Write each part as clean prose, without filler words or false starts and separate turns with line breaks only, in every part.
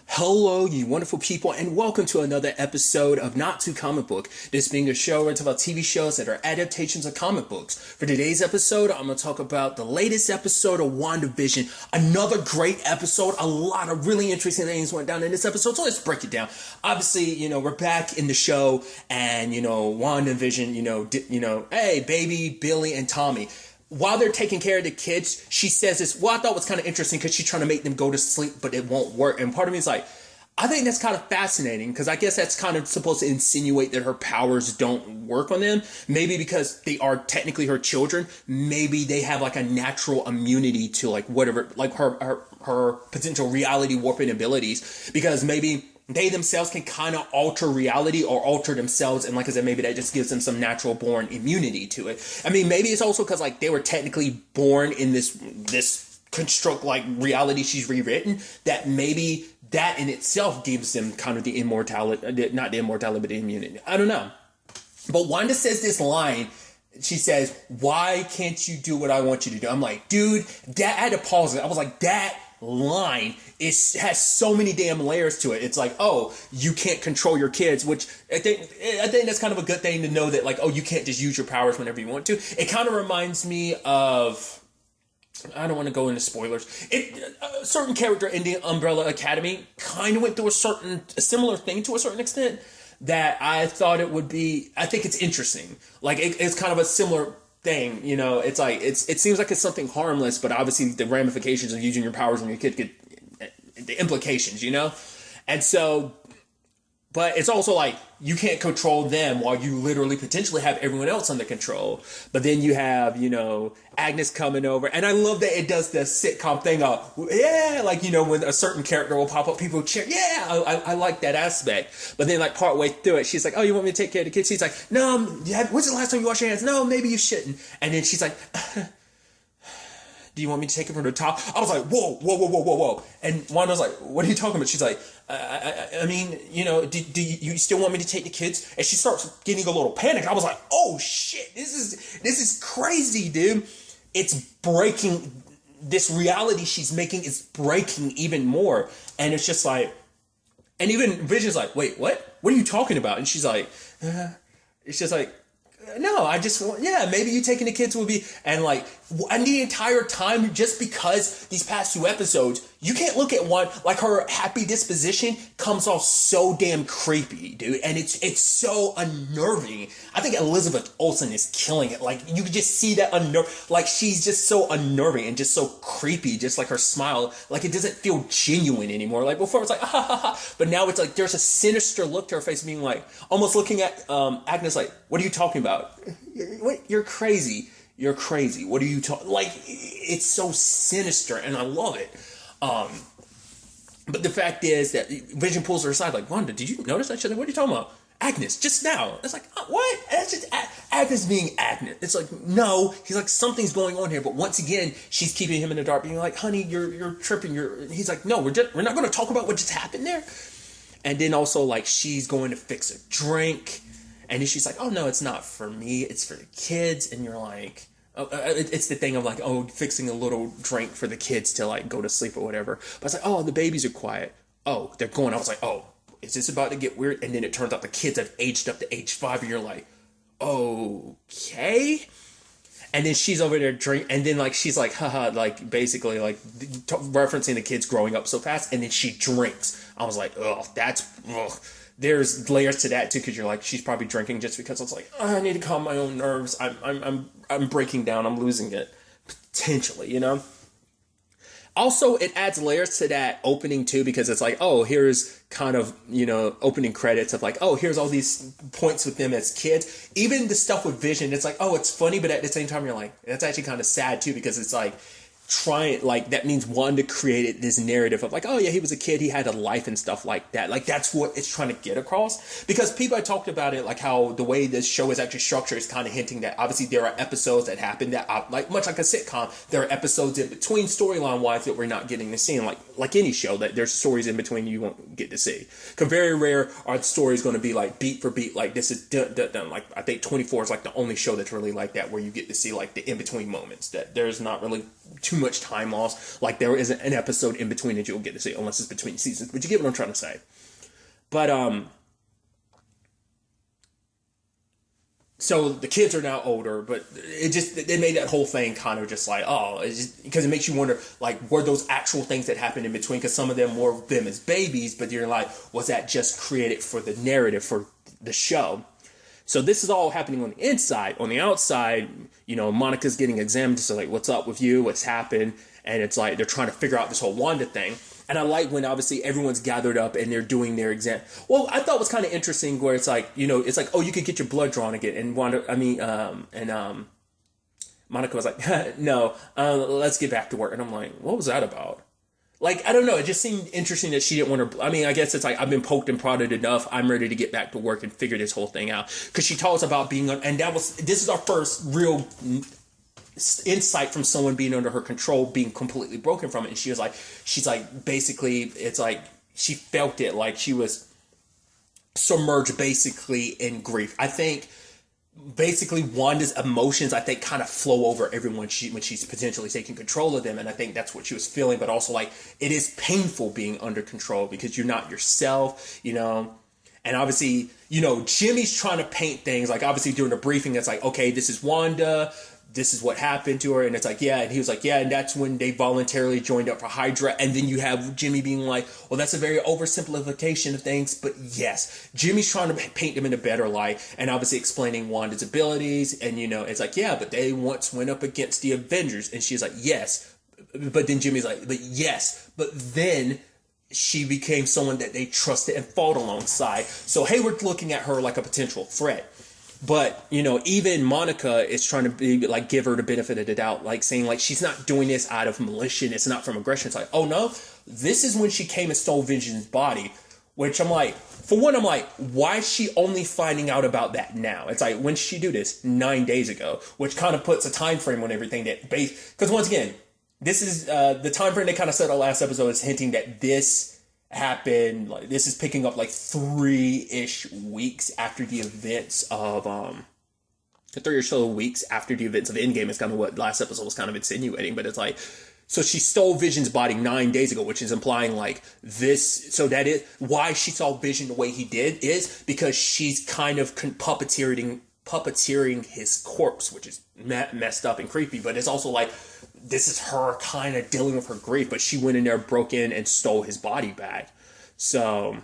Hello, you wonderful people, and welcome to another episode of Not Too Comic Book. This being a show where I talk about TV shows that are adaptations of comic books. For today's episode, I'm going to talk about the latest episode of WandaVision. Another great episode. A lot of really interesting things went down in this episode, so let's break it down. Obviously, we're back in the show, and, WandaVision, hey, baby, Billy, and Tommy. While they're taking care of the kids, she says this, I thought was kind of interesting because she's trying to make them go to sleep, but it won't work. And part of me is like, I think that's kind of fascinating because I guess that's kind of supposed to insinuate that her powers don't work on them. Maybe because they are technically her children. Maybe they have like a natural immunity to like whatever, like her potential reality warping abilities, because maybe they themselves can kind of alter reality or alter themselves. And like I said, maybe that just gives them some natural born immunity to it. I mean, maybe it's also because like they were technically born in this construct like reality she's rewritten, that maybe that in itself gives them kind of the immortality, not the immortality, but the immunity. I don't know. But Wanda says this line. She says, "Why can't you do what I want you to do?" I'm like, dude, I had to pause it. I was like, that line has so many damn layers to it. It's like, oh, you can't control your kids, which I think that's kind of a good thing to know, that like, oh, you can't just use your powers whenever you want to. It kind of reminds me of, I don't want to go into spoilers. A certain character in the Umbrella Academy kind of went through a similar thing to a certain extent, that I thought it would be. I think it's interesting. Like it's kind of a similar thing, it's like it seems like it's something harmless, but obviously the ramifications of using your powers on your kid get the implications, and so, but it's also like you can't control them while you literally potentially have everyone else under control. But then you have, Agnes coming over, and I love that it does the sitcom thing of, yeah, like, when a certain character will pop up, people cheer, yeah, I like that aspect. But then like partway through it, she's like, oh, you want me to take care of the kids? She's like, no, when's the last time you washed your hands? No, maybe you shouldn't. And then she's like, do you want me to take it from the top? I was like, whoa. And Wanda's like, what are you talking about? She's like, I mean, do you still want me to take the kids? And she starts getting a little panic. I was like, oh shit, this is crazy, dude. It's breaking, this reality she's making is breaking even more. And it's just like, and even Vision's like, wait, what? What are you talking about? And she's like, it's just like, no, I just want, yeah, maybe you taking the kids will be, and like, and the entire time, just because these past two episodes, you can't look at one, like her happy disposition comes off so damn creepy, dude, and it's so unnerving. I think Elizabeth Olsen is killing it. Like, you could just see that like, she's just so unnerving and just so creepy, just like her smile, like it doesn't feel genuine anymore. Like before it's like, ha ha ha, but now it's like, there's a sinister look to her face, being like, almost looking at Agnes like, what are you talking about? What? You're crazy. You're crazy. What are you talking? Like, it's so sinister, and I love it. But the fact is that Vision pulls her aside, like, Wanda, did you notice that? She's like, what are you talking about? Agnes, just now. It's like, what? That's just Agnes being Agnes. It's like, no. He's like, something's going on here. But once again, she's keeping him in the dark, being like, honey, you're tripping. He's like, no, we're not going to talk about what just happened there. And then also, like, she's going to fix a drink. And then she's like, oh, no, it's not for me. It's for the kids. And you're like, it's the thing of like, oh, fixing a little drink for the kids to like go to sleep or whatever. But it's like, oh, the babies are quiet. Oh, they're going. I was like, oh, is this about to get weird? And then it turns out the kids have aged up to age 5. And you're like, okay. And then she's over there drink. And then like, she's like, haha, like basically like referencing the kids growing up so fast. And then she drinks. I was like, oh, there's layers to that too, because you're like, she's probably drinking just because it's like, oh, I need to calm my own nerves. I'm breaking down. I'm losing it potentially, Also, it adds layers to that opening too, because it's like, oh, here's kind of, opening credits of like, oh, here's all these points with them as kids. Even the stuff with Vision, it's like, oh, it's funny, but at the same time, you're like, that's actually kind of sad too, because it's like, that means Wanda created this narrative of like, oh yeah, he was a kid, he had a life and stuff like that. Like, that's what it's trying to get across. Because people had talked about it, like how the way this show is actually structured is kind of hinting that obviously there are episodes that happen that are, like, much like a sitcom, there are episodes in between storyline wise that we're not getting to see. And like any show, that there's stories in between you won't get to see. Because very rare are the stories going to be like beat for beat, like this is done. Like, I think 24 is like the only show that's really like that, where you get to see like the in between moments. That there's not really too too much time lost. Like there isn't an episode in between that you'll get to see unless it's between seasons. But you get what I'm trying to say. But so the kids are now older, but it made that whole thing kind of just like, oh, because it makes you wonder, like, were those actual things that happened in between? Because some of them were them as babies, but you're like, was that just created for the narrative, for the show? So this is all happening on the inside. On the outside, you know, Monica's getting examined. So like, what's up with you? What's happened? And it's like, they're trying to figure out this whole Wanda thing. And I like when obviously everyone's gathered up and they're doing their exam. Well, I thought it was kind of interesting where it's like, you know, it's like, oh, you could get your blood drawn again. And Monica was like, no, let's get back to work. And I'm like, what was that about? Like, I don't know. It just seemed interesting that she didn't want to. I mean, I guess it's like, I've been poked and prodded enough. I'm ready to get back to work and figure this whole thing out. Because she talks about being, and this is our first real insight from someone being under her control, being completely broken from it. And she's like, basically, it's like, she felt it like she was submerged basically in grief. I think basically Wanda's emotions, I think, kind of flow over everyone when she's potentially taking control of them. And I think that's what she was feeling, but also like, it is painful being under control because you're not yourself, you know? And obviously, you know, Jimmy's trying to paint things like, obviously during the briefing, it's like, okay, this is Wanda. This is what happened to her. And it's like, yeah. And he was like, yeah. And that's when they voluntarily joined up for Hydra. And then you have Jimmy being like, well, that's a very oversimplification of things. But yes, Jimmy's trying to paint them in a better light and obviously explaining Wanda's abilities. And, you know, it's like, yeah, but they once went up against the Avengers. And she's like, yes. But then Jimmy's like, but yes. But then she became someone that they trusted and fought alongside. So Hayward's looking at her like a potential threat. But, you know, even Monica is trying to be like, give her the benefit of the doubt, like saying like, she's not doing this out of malicious. It's not from aggression. It's like, oh no, this is when she came and stole Vision's body, which I'm like, for one, I'm like, why is she only finding out about that now? It's like, when did she do this? 9 days ago, which kind of puts a time frame on everything that because once again, this is the time frame they kind of said the last episode is hinting that this happened, like this is picking up like 3-ish weeks after the events of 3 or so weeks after the events of Endgame is kind of what last episode was kind of insinuating. But it's like, so she stole Vision's body 9 days ago, which is implying like this. So that is why she saw Vision the way he did, is because she's kind of puppeteering his corpse, which is messed up and creepy. But it's also like, this is her kind of dealing with her grief, but she went in there, broke in, and stole his body back. So,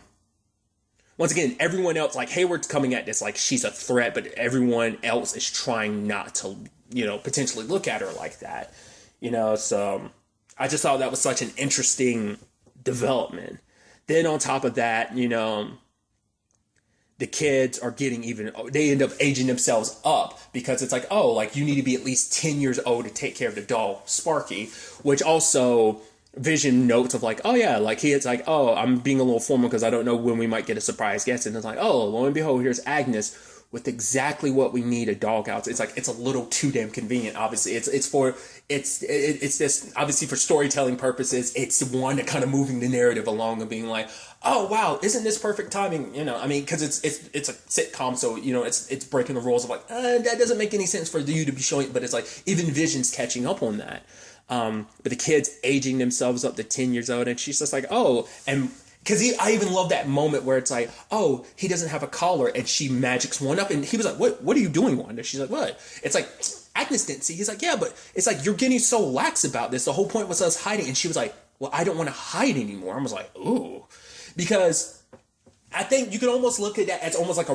once again, everyone else, like Hayward's coming at this like she's a threat, but everyone else is trying not to, you know, potentially look at her like that. You know, so I just thought that was such an interesting development. Then on top of that, you know, the kids are they end up aging themselves up because it's like, oh, like you need to be at least 10 years old to take care of the doll Sparky, which also Vision notes of like, oh yeah, like it's like, oh, I'm being a little formal because I don't know when we might get a surprise guest. And it's like, oh, lo and behold, here's Agnes with exactly what we need a dog out. It's like, it's a little too damn convenient. Obviously it's this obviously for storytelling purposes. It's the one that kind of moving the narrative along and being like, oh wow, isn't this perfect timing? You know, I mean, because it's a sitcom, so you know it's breaking the rules of like that doesn't make any sense for you to be showing. But it's like even Vision's catching up on that. But the kids aging themselves up to 10 years old, and she's just like, oh, and because I even love that moment where it's like, oh, he doesn't have a collar, and she magics one up, and he was like, what are you doing, Wanda? She's like, what? It's like, Agnes didn't see. He's like, yeah, but it's like, you're getting so lax about this. The whole point was us hiding. And she was like, well, I don't want to hide anymore. I was like, ooh. Because I think you can almost look at that as almost like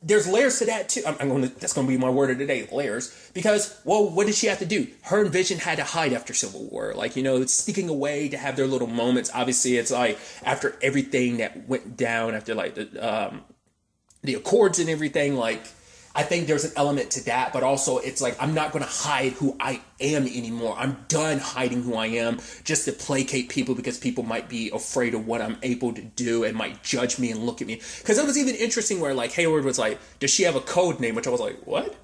there's layers to that too. That's going to be my word of the day, layers. Because, well, what did she have to do? Her and Vision had to hide after Civil War. Like, you know, sneaking away to have their little moments. Obviously, it's like after everything that went down, after like the Accords and everything, like, I think there's an element to that, but also it's like, I'm not going to hide who I am anymore. I'm done hiding who I am just to placate people because people might be afraid of what I'm able to do and might judge me and look at me. Because it was even interesting where like Hayward was like, does she have a code name? Which I was like, what?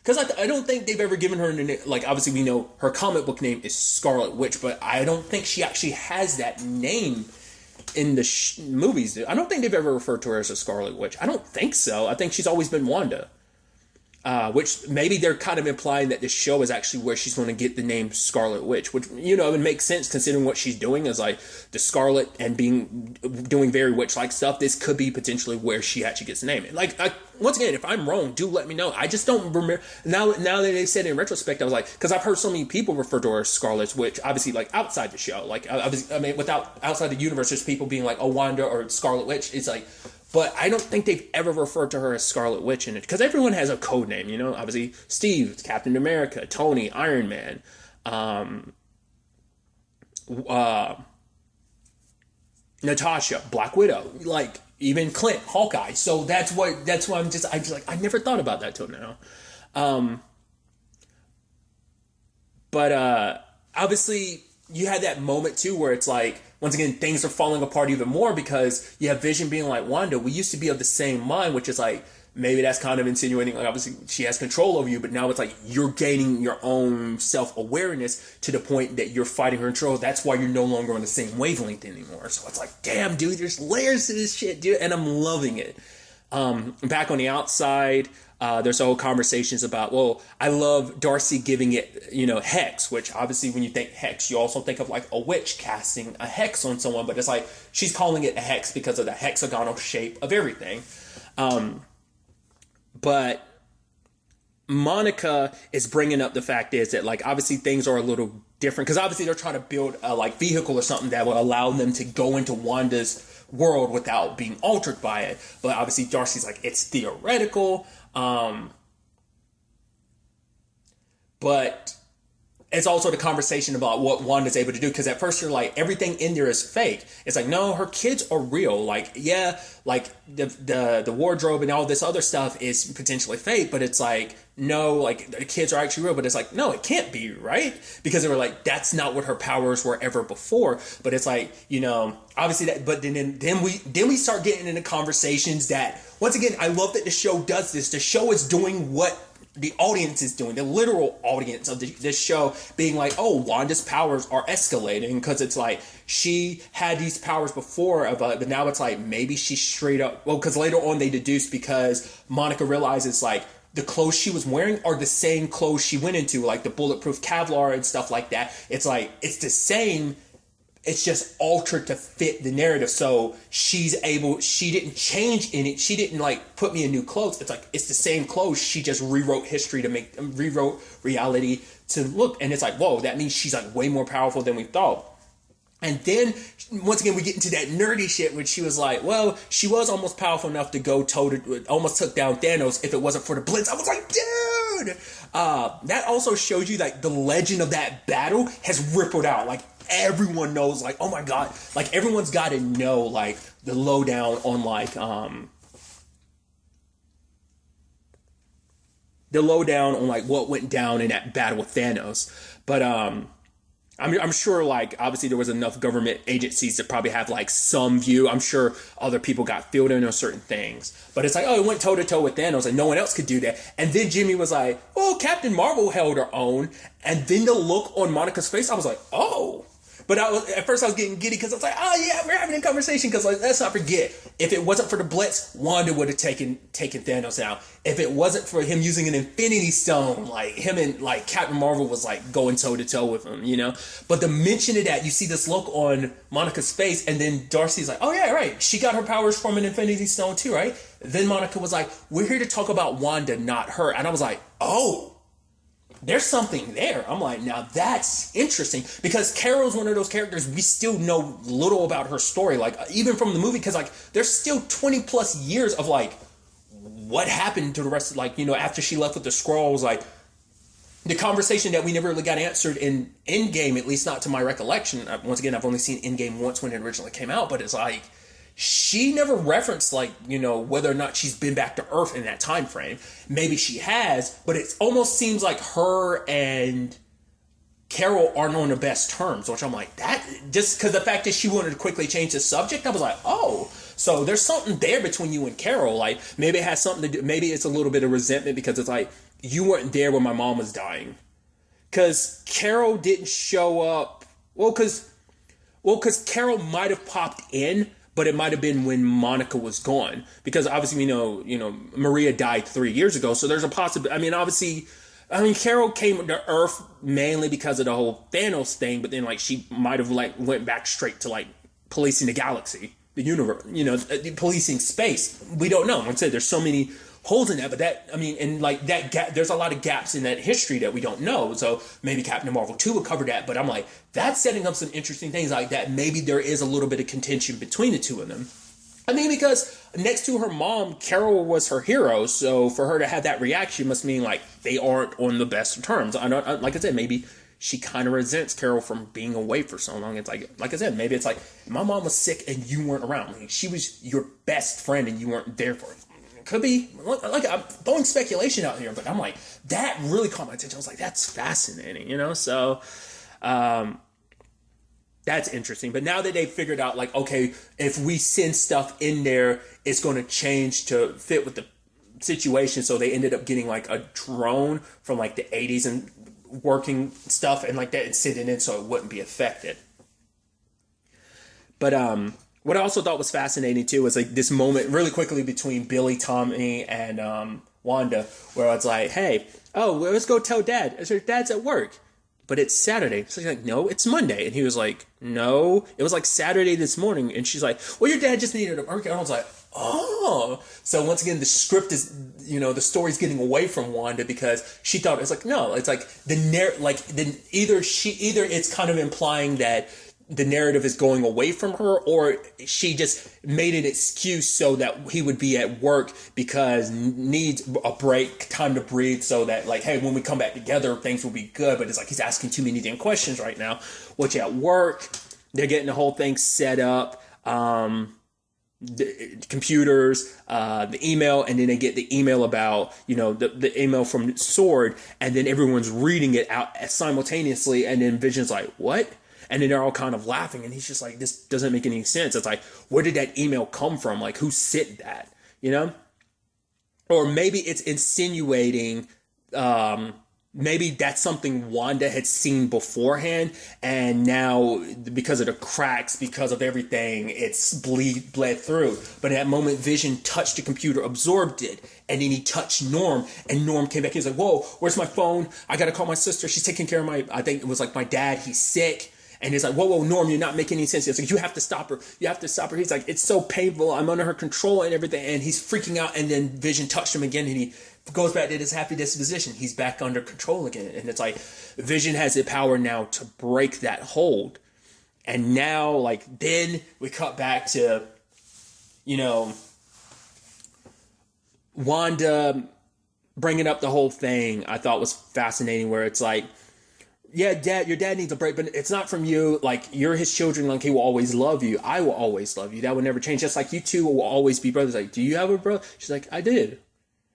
Because I don't think they've ever given her like, obviously we know her comic book name is Scarlet Witch, but I don't think she actually has that name in the movies. I don't think they've ever referred to her as a Scarlet Witch. I don't think so. I think she's always been Wanda. which maybe they're kind of implying that this show is actually where she's going to get the name Scarlet Witch, which, you know, it makes sense considering what she's doing is like the Scarlet and doing very witch-like stuff. This could be potentially where she actually gets the name. Like, once again, if I'm wrong, do let me know. I just don't remember. Now that they said it in retrospect, I was like, because I've heard so many people refer to her as Scarlet Witch, obviously, like, outside the show. Like, I mean, outside the universe, there's people being like, oh, Wanda or Scarlet Witch. It's like, but I don't think they've ever referred to her as Scarlet Witch in it. Because everyone has a code name, you know? Obviously, Steve, Captain America, Tony, Iron Man, Natasha, Black Widow, like, even Clint, Hawkeye. So that's why I'm just like, I never thought about that till now. But obviously, you had that moment, too, where it's like, once again, things are falling apart even more because you have Vision being like, Wanda, we used to be of the same mind, which is like, maybe that's kind of insinuating, like, obviously, she has control over you, but now it's like, you're gaining your own self-awareness to the point that you're fighting her control. That's why you're no longer on the same wavelength anymore. So it's like, damn, dude, there's layers to this shit, dude, and I'm loving it. Back on the outside, there's whole conversations about, well, I love Darcy giving it, you know, hex, which obviously when you think hex, you also think of like a witch casting a hex on someone, but it's like, she's calling it a hex because of the hexagonal shape of everything. But Monica is bringing up the fact is that, like, obviously things are a little different because obviously they're trying to build a like vehicle or something that will allow them to go into Wanda's world without being altered by it. But obviously Darcy's like, it's theoretical. But it's also the conversation about what Wanda's able to do. Because at first you're like, everything in there is fake. It's like, no, her kids are real. Like, yeah, like the wardrobe and all this other stuff is potentially fake. But it's like, no, like the kids are actually real. But it's like, no, it can't be, right? Because they were like, that's not what her powers were ever before. But it's like, you know, obviously that. But then we start getting into conversations that, once again, I love that the show does this. The show is doing what the audience is doing, the literal audience of this show being like, oh, Wanda's powers are escalating because it's like she had these powers before, but now it's like maybe she's straight up, well, because later on they deduce because Monica realizes like the clothes she was wearing are the same clothes she went into, like the bulletproof Kevlar and stuff like that. It's like, it's the same. It's just altered to fit the narrative. So she didn't change in it. She didn't like put me in new clothes. It's like, it's the same clothes. She just rewrote history rewrote reality to look. And it's like, whoa, that means she's like way more powerful than we thought. And then once again, we get into that nerdy shit, which she was like, well, she was almost powerful enough to go almost took down Thanos if it wasn't for the Blitz. I was like, dude, that also shows you like the legend of that battle has rippled out. Like, everyone knows, like, oh my god, like everyone's got to know like the lowdown on like what went down in that battle with Thanos. But I'm sure like obviously there was enough government agencies to probably have like some view. I'm sure other people got filled in on certain things, but it's like, oh, it went toe to toe with Thanos and no one else could do that. And then Jimmy was like, oh, Captain Marvel held her own. And then the look on Monica's face, I was like, oh. But at first I was getting giddy because I was like, oh yeah, we're having a conversation. Because like, let's not forget, if it wasn't for the Blitz, Wanda would have taken Thanos out. If it wasn't for him using an Infinity Stone, like him and like Captain Marvel was like going toe to toe with him, you know. But the mention of that, you see this look on Monica's face, and then Darcy's like, oh yeah, right, she got her powers from an Infinity Stone too, right? Then Monica was like, we're here to talk about Wanda, not her. And I was like, oh. There's something there. I'm like, now that's interesting because Carol's one of those characters we still know little about her story. Like even from the movie, because like there's still 20 plus years of like what happened to the rest of like, you know, after she left with the Skrulls, like the conversation that we never really got answered in Endgame, at least not to my recollection. Once again, I've only seen Endgame once when it originally came out, but it's like she never referenced like, you know, whether or not she's been back to Earth in that time frame. Maybe she has, but it almost seems like her and Carol aren't on the best terms, which I'm like, that just because the fact that she wanted to quickly change the subject, I was like, oh, so there's something there between you and Carol. Like maybe it has something to do, maybe it's a little bit of resentment because it's like, you weren't there when my mom was dying. Because Carol didn't show up. Well, because Carol might have popped in, but it might have been when Monica was gone, because obviously Maria died 3 years ago, so there's a possibility. I mean, obviously, Carol came to Earth mainly because of the whole Thanos thing, but then like she might have like went back straight to like policing the galaxy, the universe, policing space. We don't know. Like I said, there's so many holes in that, but and like that gap, there's a lot of gaps in that history that we don't know. So maybe Captain Marvel 2 would cover that, but I'm like, that's setting up some interesting things like that. Maybe there is a little bit of contention between the two of them. I mean, because next to her mom, Carol was her hero, so for her to have that reaction must mean like they aren't on the best of terms. Like I said, maybe she kind of resents Carol from being away for so long. It's like I said, maybe it's like, my mom was sick and you weren't around. Like, she was your best friend and you weren't there for her. Could be, like I'm throwing speculation out here, but I'm like, that really caught my attention. I was like, that's fascinating, so that's interesting. But now that they figured out, like, okay, if we send stuff in there, it's going to change to fit with the situation. So they ended up getting like a drone from like the 80s and working stuff and like that and sent it in so it wouldn't be affected. But what I also thought was fascinating too was like this moment really quickly between Billy, Tommy, and Wanda, where it's like, hey, let's go tell Dad. I said, Dad's at work, but it's Saturday. So she's like, no, it's Monday. And he was like, no, it was like Saturday this morning. And she's like, well, your dad just needed a work. And I was like, oh. So once again, the script is, the story's getting away from Wanda because she thought it's like, no, it's like either it's kind of implying that the narrative is going away from her, or she just made an excuse so that he would be at work because needs a break, time to breathe, so that like, hey, when we come back together, things will be good. But it's like he's asking too many damn questions right now. Which at work, they're getting the whole thing set up, the computers, the email, and then they get the email about, the email from Sword, and then everyone's reading it out simultaneously, and then Vision's like, what? And then they're all kind of laughing, and he's just like, this doesn't make any sense. It's like, where did that email come from? Like, who sent that, Or maybe it's insinuating, maybe that's something Wanda had seen beforehand, and now because of the cracks, because of everything, it's bled through. But at that moment, Vision touched the computer, absorbed it, and then he touched Norm, and Norm came back. He was like, whoa, where's my phone? I got to call my sister. She's taking care of I think it was like my dad. He's sick. And he's like, whoa, Norm, you're not making any sense. He's like, you have to stop her. You have to stop her. He's like, it's so painful. I'm under her control and everything. And he's freaking out. And then Vision touched him again. And he goes back to his happy disposition. He's back under control again. And it's like, Vision has the power now to break that hold. And now, like, then we cut back to, Wanda bringing up the whole thing. I thought was fascinating, where it's like, yeah, Dad, your dad needs a break, but it's not from you. Like, you're his children. Like, he will always love you. I will always love you. That will never change. Just like you two will always be brothers. Like, do you have a brother? She's like, I did.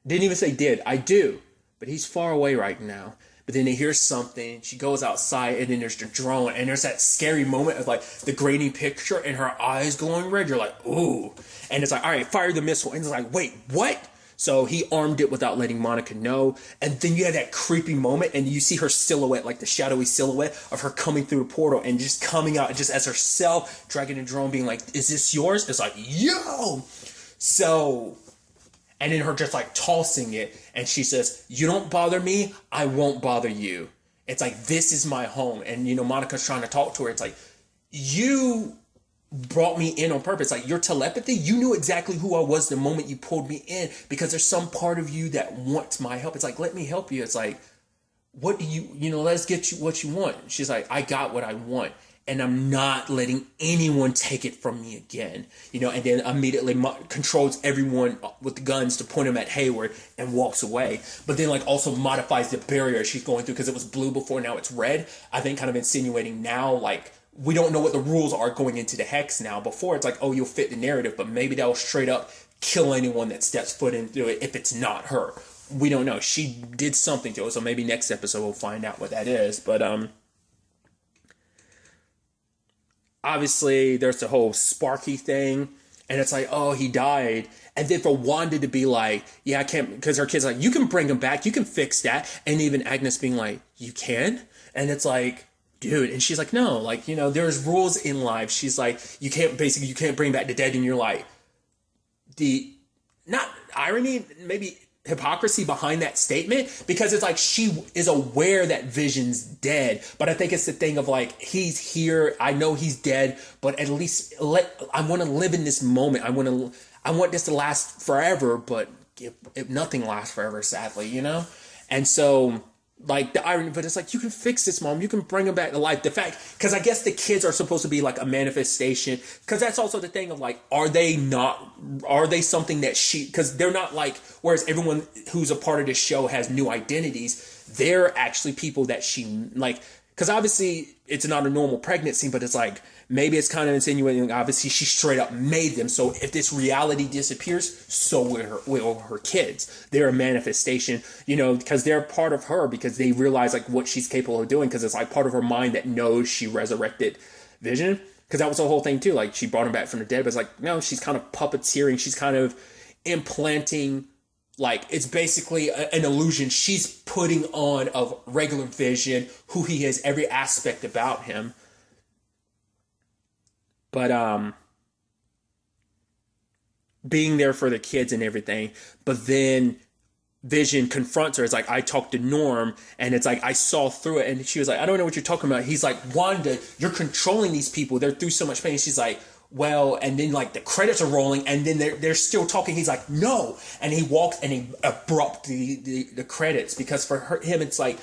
Didn't even say did. I do. But he's far away right now. But then they hear something. She goes outside, and then there's the drone. And there's that scary moment of, like, the grainy picture and her eyes glowing red. You're like, ooh. And it's like, all right, fire the missile. And it's like, wait, what? So he armed it without letting Monica know. And then you have that creepy moment, and you see her silhouette, like the shadowy silhouette of her coming through the portal and just coming out just as herself, dragging the drone, being like, is this yours? It's like, yo! So, and then her just like tossing it. And she says, you don't bother me, I won't bother you. It's like, this is my home. And, Monica's trying to talk to her. It's like, you brought me in on purpose. Like, your telepathy, you knew exactly who I was the moment you pulled me in, because there's some part of you that wants my help. It's like, let me help you. It's like, what do let's get you what you want. She's like, I got what I want, and I'm not letting anyone take it from me again. And then immediately controls everyone with the guns to point them at Hayward and walks away. But then like also modifies the barrier she's going through, because it was blue before, now it's red. I think kind of insinuating now, like, we don't know what the rules are going into the Hex now. Before, it's like, oh, you'll fit the narrative, but maybe that will straight up kill anyone that steps foot into it if it's not her. We don't know. She did something to it, so maybe next episode we'll find out what that is. But obviously there's the whole Sparky thing, and it's like, oh, he died. And then for Wanda to be like, yeah, I can't, because her kid's like, you can bring him back, you can fix that. And even Agnes being like, you can? And it's like, dude. And she's like, no, like, you know, there's rules in life. She's like, you can't bring back the dead. And you're like, the, not irony, maybe hypocrisy behind that statement, because it's like she is aware that Vision's dead, but I think it's the thing of like, he's here, I know he's dead, but at least I want to live in this moment. I want this to last forever, but if nothing lasts forever, sadly, you know? And so, like, the irony, but it's like, you can fix this, Mom. You can bring him back to life. The fact, because I guess the kids are supposed to be like a manifestation, because that's also the thing of like, are they something that because they're not like, whereas everyone who's a part of this show has new identities, they're actually people that she, like, because obviously it's not a normal pregnancy, but it's like, maybe it's kind of insinuating, obviously she straight up made them. So if this reality disappears, so will her kids. They're a manifestation, you know, because they're part of her, because they realize like what she's capable of doing, because it's like part of her mind that knows she resurrected Vision. Because that was the whole thing too. Like, she brought him back from the dead, but it's like, no, she's kind of puppeteering. She's kind of implanting, like, it's basically an illusion she's putting on of regular Vision, who he is, every aspect about him. But being there for the kids and everything. But then Vision confronts her. It's like, I talked to Norm, and it's like, I saw through it. And she was like, I don't know what you're talking about. He's like, Wanda, you're controlling these people. They're through so much pain. She's like, well, and then like the credits are rolling, and then they're still talking. He's like, no. And he walks and he abrupt the credits, because for him, it's like,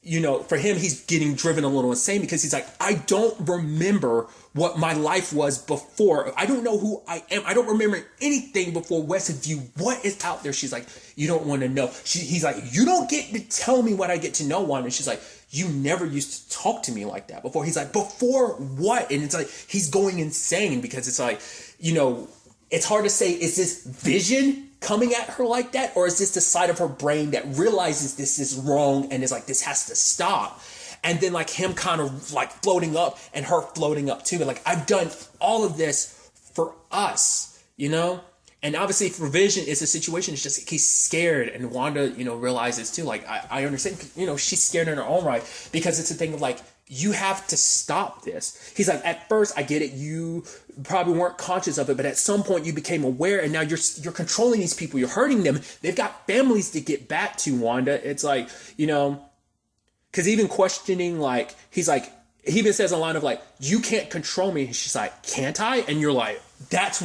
you know, for him, he's getting driven a little insane, because he's like, I don't remember what my life was before. I don't know who I am. I don't remember anything before Westview. What is out there? She's like, you don't want to know. He's like, you don't get to tell me what I get to know, Wanda. And she's like, you never used to talk to me like that before. He's like, before what? And it's like, he's going insane, because it's like, you know, it's hard to say, is this Vision coming at her like that, or is this the side of her brain that realizes this is wrong and is like, this has to stop? And then like him kind of like floating up and her floating up too. And like, I've done all of this for us, you know? And obviously for Vision, it's a situation, it's just, he's scared. And Wanda, you know, realizes too, like, I understand, you know, she's scared in her own right, because it's a thing of like, you have to stop this. He's like, at first, I get it. You probably weren't conscious of it, but at some point you became aware, and now you're controlling these people. You're hurting them. They've got families to get back to, Wanda. It's like, you know, because even questioning, like, he's like, he even says a line of like, you can't control me. And she's like, can't I? And you're like, that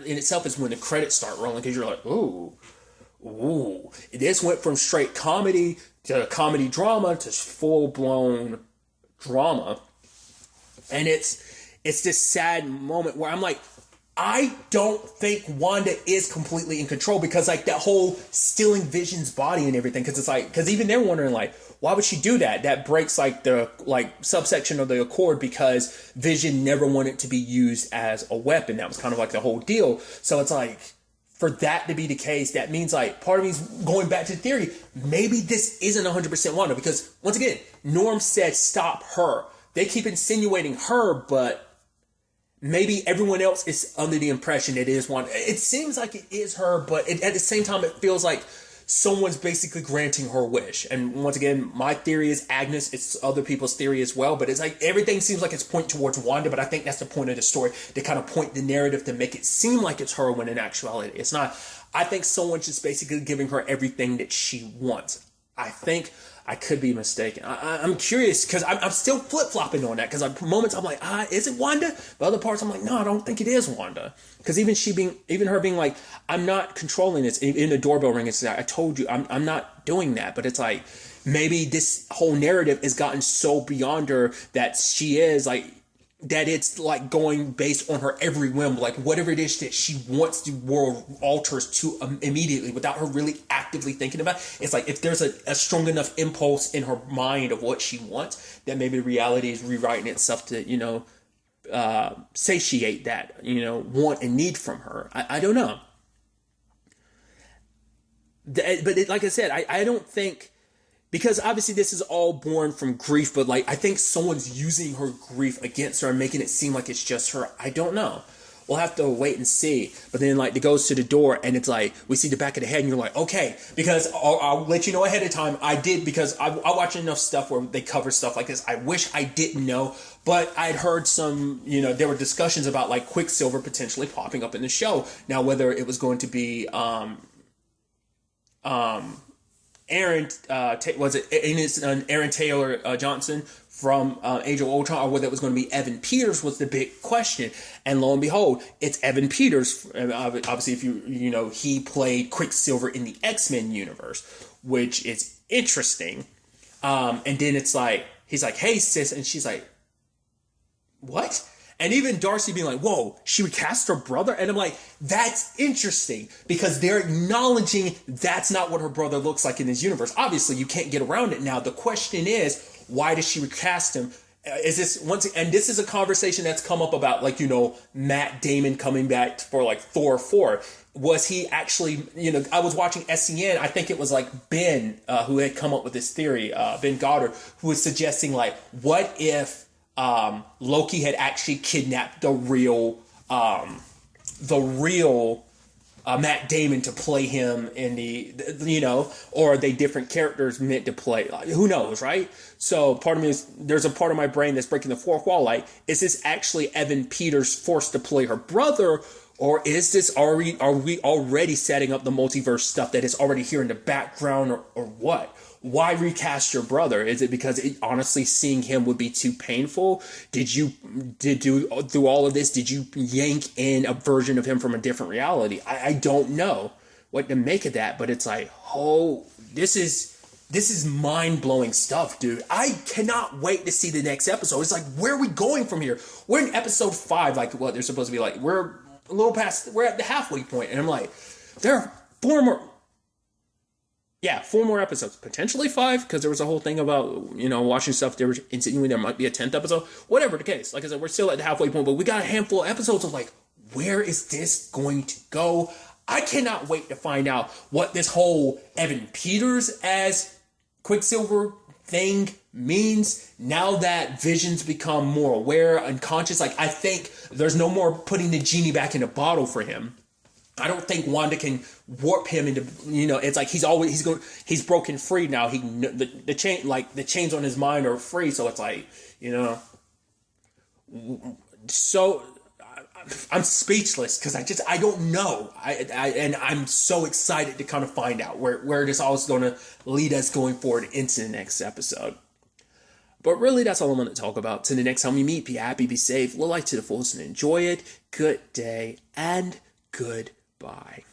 in itself is when the credits start rolling, because you're like, ooh. This went from straight comedy to comedy drama to full blown drama. And it's this sad moment where I'm like, I don't think Wanda is completely in control, because like that whole stealing Vision's body and everything, because it's like, because even they're wondering like, why would she do that? That breaks like the like subsection of the Accord, because Vision never wanted to be used as a weapon. That was kind of like the whole deal. So it's like, for that to be the case, that means like, part of me's going back to the theory, maybe this isn't 100% Wanda, because once again, Norm said stop her. They keep insinuating her, but maybe everyone else is under the impression it is Wanda. It seems like it is her, but at the same time, it feels like someone's basically granting her wish. And once again, my theory is Agnes. It's other people's theory as well, but it's like everything seems like it's pointing towards Wanda, but I think that's the point of the story, to kind of point the narrative to make it seem like it's her, when in actuality it's not. I think someone's just basically giving her everything that she wants. I think I could be mistaken. I'm curious, because I'm still flip-flopping on that, because moments I'm like, is it Wanda? But other parts I'm like, no, I don't think it is Wanda. Because even her being like, I'm not controlling this. In the doorbell ring, it's like, I told you, I'm not doing that. But it's like, maybe this whole narrative has gotten so beyond her that she is like, that it's like going based on her every whim, like whatever it is that she wants the world alters to immediately, without her really actively thinking about it. It's like, if there's a strong enough impulse in her mind of what she wants, that maybe the reality is rewriting itself to, you know, satiate that, you know, want and need from her. I don't know. But like I said, I don't think, because obviously this is all born from grief, but like, I think someone's using her grief against her and making it seem like it's just her. I don't know. we'll have to wait and see. But then like it goes to the door and it's like we see the back of the head and you're like, okay, because I'll let you know ahead of time. I did, because I watch enough stuff where they cover stuff like this. I wish I didn't know, but I'd heard some, there were discussions about like Quicksilver potentially popping up in the show. Now whether it was going to be Aaron Taylor Johnson from Age of Ultron, or whether it was going to be Evan Peters was the big question. And lo and behold, it's Evan Peters. Obviously, if he played Quicksilver in the X-Men universe, which is interesting. And then it's like, he's like, hey sis, and she's like, what? And even Darcy being like, whoa, she would cast her brother? And I'm like, that's interesting, because they're acknowledging that's not what her brother looks like in this universe. Obviously, you can't get around it now. The question is, why does she recast him? Is this and this is a conversation that's come up about, like, Matt Damon coming back for like Thor 4. Was he actually, I was watching SCN. I think it was like Ben, who had come up with this theory, Ben Goddard, who was suggesting like, what if Loki had actually kidnapped the real Matt Damon to play him in or are they different characters meant to play? Like, who knows, right? So there's a part of my brain that's breaking the fourth wall. Like, is this actually Evan Peters forced to play her brother? Or is this, are we already setting up the multiverse stuff that is already here in the background, or what? Why recast your brother? Is it because honestly seeing him would be too painful? Through all of this, did you yank in a version of him from a different reality? I don't know what to make of that, but it's like, oh, this is mind-blowing stuff, dude. I cannot wait to see the next episode. It's like, where are we going from here? We're in episode 5, like what they're supposed to be like. We're a little past, we're at the halfway point, and I'm like, there are 4 more episodes, potentially 5, because there was a whole thing about, watching stuff, there was insinuating there might be a 10th episode, whatever the case. Like I said, we're still at the halfway point, but we got a handful of episodes of like, where is this going to go? I cannot wait to find out what this whole Evan Peters as Quicksilver thing means now that Vision's become more aware and conscious. Like, I think there's no more putting the genie back in a bottle for him. I don't think Wanda can warp him into, it's like he's broken free now. The chains on his mind are free. So it's like, so I'm speechless, because I don't know. And I'm so excited to kind of find out where this all is going to lead us going forward into the next episode. But really, that's all I'm going to talk about. Till the next time we meet, be happy, be safe, live life to the fullest, and enjoy it. Good day and goodbye.